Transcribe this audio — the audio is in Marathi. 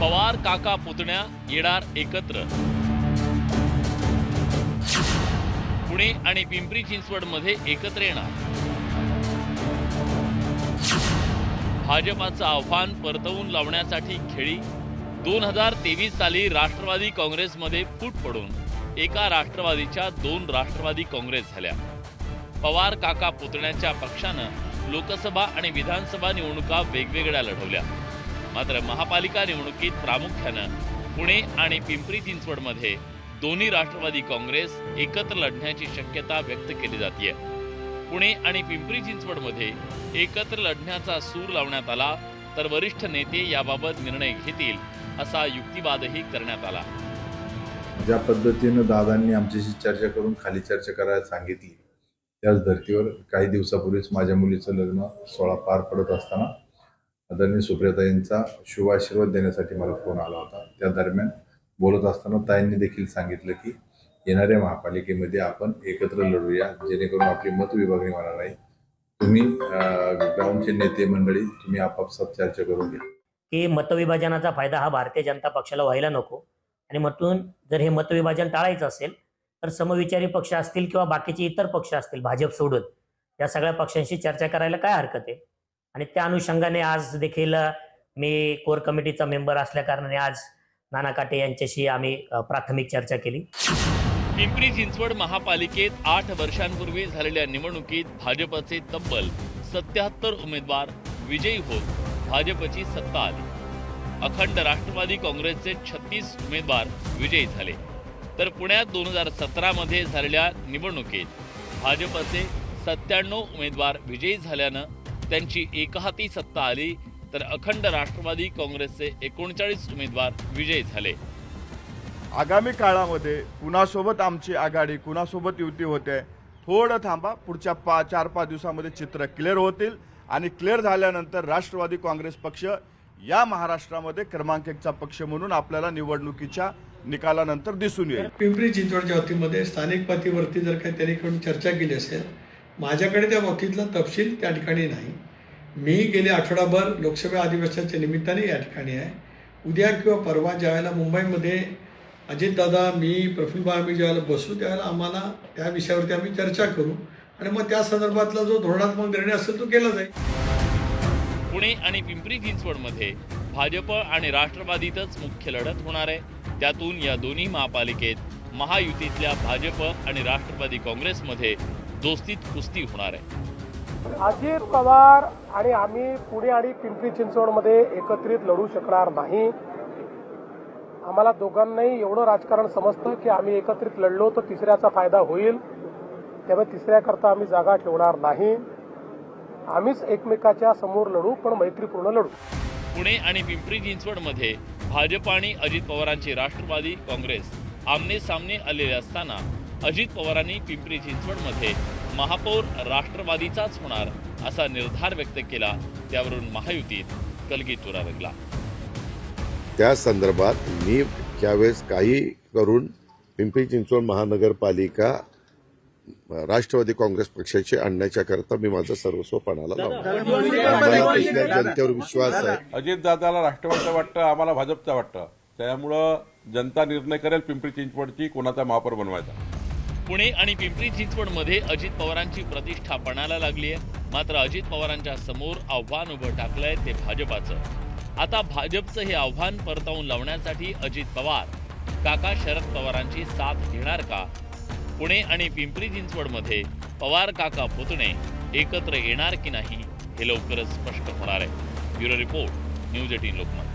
पवार काका पुतण्या येणार एकत्र. पुणे आणि पिंपरी चिंचवडमध्ये एकत्र येणार. भाजपाचं आव्हान परतवून लावण्यासाठी खेळी. 2023 साली राष्ट्रवादी काँग्रेसमध्ये फूट पडून एका राष्ट्रवादीच्या 2 राष्ट्रवादी काँग्रेस झाल्या. पवार काका पुतण्याच्या पक्षानं लोकसभा आणि विधानसभा निवडणुका वेगवेगळ्या लढवल्या. मात्र महापालिका निवडणुकीत प्रामुख्यानं पुणे आणि पिंपरी चिंचवडमध्ये दोन्ही राष्ट्रवादी काँग्रेस एकत्र लढण्याची शक्यता व्यक्त केली जाते. पुणे आणि पिंपरी चिंचवडमध्ये एकत्र लढण्याचा सूर लावण्यात आला तर वरिष्ठ नेते याबाबत निर्णय घेतील असा युक्तिवादही करण्यात आला. ज्या पद्धतीनं दादांनी आमच्याशी चर्चा करून खाली चर्चा करायला सांगितली, त्याच धर्तीवर काही दिवसापूर्वीच माझ्या मुलीचं लग्न सोहळा पार पडत असताना आदरणीय सुप्रियाताईंचा शुभाशीर्वाद देण्यासाठी मला फोन आला होता. त्या दरम्यान बोलत असताना ताईंनी देखील सांगितलं की येणाऱ्या महापालिकेमध्ये आपण एकत्र लढूया, जेणेकरून आपली मत विभागणी होणार नाही. तुम्ही ग्राउंडचे नेते मंडळी तुम्ही आपापसात चर्चा करून घ्या की मतविभाजनाचा फायदा हा भारतीय जनता पक्षाला व्हायला नको आणि म्हणून जर हे मतविभाजन टाळायचं असेल तर समविचारी पक्ष असतील किंवा बाकीचे इतर पक्ष असतील भाजप सोडून या सगळ्या पक्षांशी चर्चा करायला काय हरकत आहे. आणि त्या अनुषंगाने आज देखील मी कोर कमिटीचा मेंबर असल्या कारणाने आज नाना काटे यांच्याशी आम्ही प्राथमिक चर्चा केली. पिंपरी चिंचवड महापालिकेत 8 वर्षांपूर्वी झालेल्या निवडणुकीत भाजपचे तब्बल 77 उमेदवार विजयी होत भाजपची सत्ता आली. अखंड राष्ट्रवादी काँग्रेसचे 36 उमेदवार विजयी झाले. तर पुण्यात 2017 मध्ये झालेल्या निवडणुकीत भाजपचे 97 उमेदवार विजयी झाल्यानं त्यांची एकहाती सत्ता आली. तर अखंड राष्ट्रवादी काँग्रेसचे 39 उमेदवार विजयी झाले. आगामी काळामध्ये कुणासोबत आमची आघाडी कुणासोबत युती होते थोडं थांबा, पुढच्या 4-5 दिवसामध्ये चित्र क्लिअर होतील आणि क्लिअर झाल्यानंतर राष्ट्रवादी काँग्रेस पक्ष या महाराष्ट्रामध्ये क्रमांक 1चा पक्ष म्हणून आपल्याला निवडणुकीच्या निकालानंतर दिसून येईल. पिंपरी चिंचवडच्या बाबतीमध्ये स्थानिक पातळीवरती जर काही त्यांनी चर्चा केली असेल, माझ्याकडे त्या बाबतीतला तपशील त्या ठिकाणी नाही. मी गेले आठवडाभर लोकसभा अधिवेशनाच्या निमित्ताने या ठिकाणी आहे. उद्या किंवा परवा ज्यावेळेला मुंबईमध्ये अजितदादा मी प्रफुल्ल आम्ही ज्यावेळेला बसू त्यावेळेला आम्हाला त्या विषयावरती आम्ही चर्चा करू आणि मग त्या संदर्भातला जो धोरणात्मक निर्णय असेल तो केला जाईल. पुणे आणि पिंपरी चिंचवडमध्ये भाजप आणि राष्ट्रवादीतच मुख्य लढत होणार आहे. त्यातून या दोन्ही महापालिकेत महायुतीतल्या भाजप आणि राष्ट्रवादी काँग्रेसमध्ये दोस्तीत कुस्ती होणार आहे. अजित पवार आणि आम्ही पुणे आणि पिंपरी चिंचवडमध्ये एकत्रित लढू शकणार नाही. आम्हाला दोघांनाही एवढं राजकारण समजतं की आम्ही एकत्रित लढलो तर तिसऱ्याचा फायदा होईल, त्यामुळे तिसऱ्याकरता आम्ही जागा ठेवणार नाही. आम्हीच एकमेकाच्या समोर लढू, पण मैत्रीपूर्ण लढू. पुणे आणि पिंपरी चिंचवडमध्ये भाजप आणि अजित पवारांची राष्ट्रवादी काँग्रेस आमने सामने आलेले असताना अजित पवारांनी पिंपरी चिंचवडमध्ये महापौर राष्ट्रवादीचाच होणार असा निर्धार व्यक्त केला. त्यावरून महायुतीत कलगीतुरा रंगला. त्या संदर्भात मी यावेळेस काही करून पिंपरी चिंचवड महानगरपालिका राष्ट्रवादी काँग्रेस पक्षाची आणण्याच्या करता मी माझं सर्वस्व पणाला लावतो. मला तिथल्या जनतेवर विश्वास आहे. अजितदादाला राष्ट्रवादीचं वाटतं, आम्हाला भाजपचं वाटतं. त्यामुळं जनता निर्णय करेल पिंपरी चिंचवडची कोणाचा महापौर बनवायचा. पुणे आणि पिंपरी चिंचवडमध्ये अजित पवारांची प्रतिष्ठा पणाला लागली आहे. मात्र अजित पवारांच्या समोर आव्हान उभं टाकलंय ते भाजपाचं. आता भाजपचं हे आव्हान परतावून लावण्यासाठी अजित पवार काका शरद पवारांची साथ घेणार का? पुणे आणि पिंपरी चिंचवडमध्ये पवार काका पुतणे एकत्र येणार की नाही हे लवकरच स्पष्ट होणार आहे. Bureau report, news 18 Lokmat.